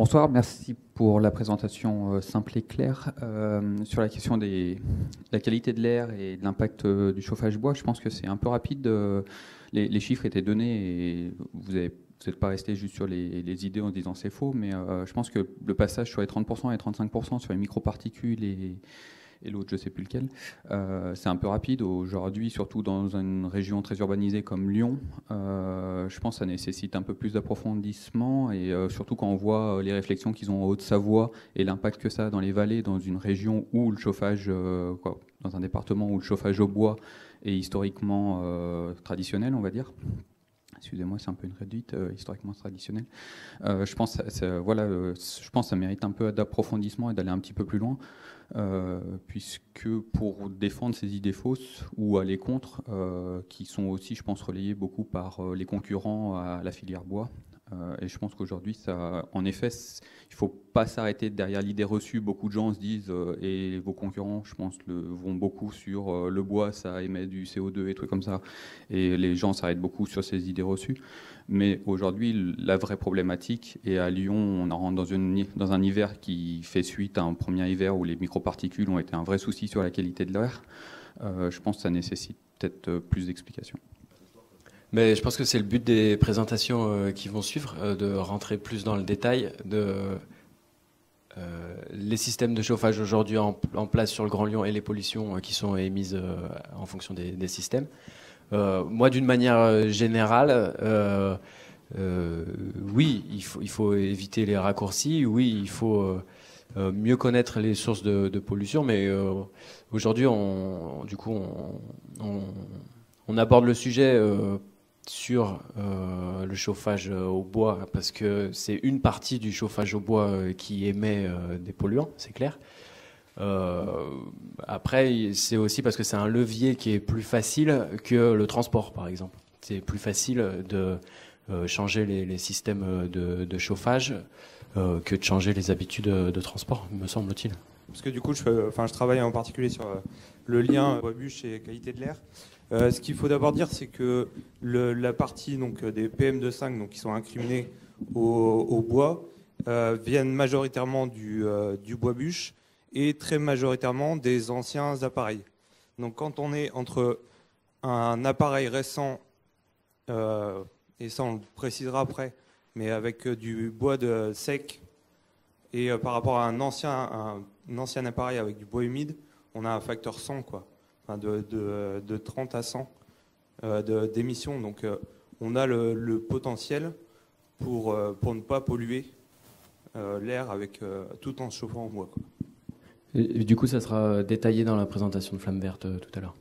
Bonsoir, merci pour la présentation simple et claire. Sur la question de la qualité de l'air et de l'impact du chauffage bois, je pense que c'est un peu rapide. Les chiffres étaient donnés et vous n'êtes pas resté juste sur les idées en se disant c'est faux, mais je pense que le passage sur les 30% et 35% sur les microparticules et l'autre, je ne sais plus lequel, c'est un peu rapide. Aujourd'hui, surtout dans une région très urbanisée comme Lyon, je pense que ça nécessite un peu plus d'approfondissement, et surtout quand on voit les réflexions qu'ils ont en Haute-Savoie et l'impact que ça a dans les vallées, dans une région où le chauffage, dans un département où le chauffage au bois est historiquement traditionnel, on va dire. Excusez-moi, c'est un peu une réduite, historiquement traditionnelle. Je pense que ça mérite un peu d'approfondissement et d'aller un petit peu plus loin, puisque pour défendre ces idées fausses ou aller contre, qui sont aussi, je pense, relayées beaucoup par les concurrents à la filière bois. Et je pense qu'aujourd'hui, en effet, il ne faut pas s'arrêter derrière l'idée reçue. Beaucoup de gens se disent, et vos concurrents, je pense, vont beaucoup sur le bois, ça émet du CO2 et trucs comme ça. Et les gens s'arrêtent beaucoup sur ces idées reçues. Mais aujourd'hui, la vraie problématique, et à Lyon, on en rentre dans un hiver qui fait suite à un premier hiver où les microparticules ont été un vrai souci sur la qualité de l'air. Je pense que ça nécessite peut-être plus d'explications. Mais je pense que c'est le but des présentations qui vont suivre, de rentrer plus dans le détail les systèmes de chauffage aujourd'hui en place sur le Grand Lyon et les pollutions qui sont émises en fonction des systèmes. Moi, d'une manière générale, oui, il faut éviter les raccourcis, oui, il faut mieux connaître les sources de pollution, mais aujourd'hui, on aborde le sujet sur le chauffage au bois, parce que c'est une partie du chauffage au bois qui émet des polluants, c'est clair. Après, c'est aussi parce que c'est un levier qui est plus facile que le transport, par exemple. C'est plus facile de changer les systèmes de chauffage que de changer les habitudes de transport, me semble-t-il. Parce que du coup, je travaille en particulier sur le lien bois-bûche et qualité de l'air. Ce qu'il faut d'abord dire, c'est que la partie donc, des PM2,5 donc, qui sont incriminés au bois viennent majoritairement du bois-bûche et très majoritairement des anciens appareils. Donc quand on est entre un appareil récent, et ça on le précisera après, mais avec du bois sec et par rapport à un ancien appareil avec du bois humide, on a un facteur 100, quoi. Enfin, de 30 à 100 d'émissions. Donc on a le potentiel pour ne pas polluer l'air tout en se chauffant en bois, quoi. Et du coup, ça sera détaillé dans la présentation de Flamme Verte tout à l'heure.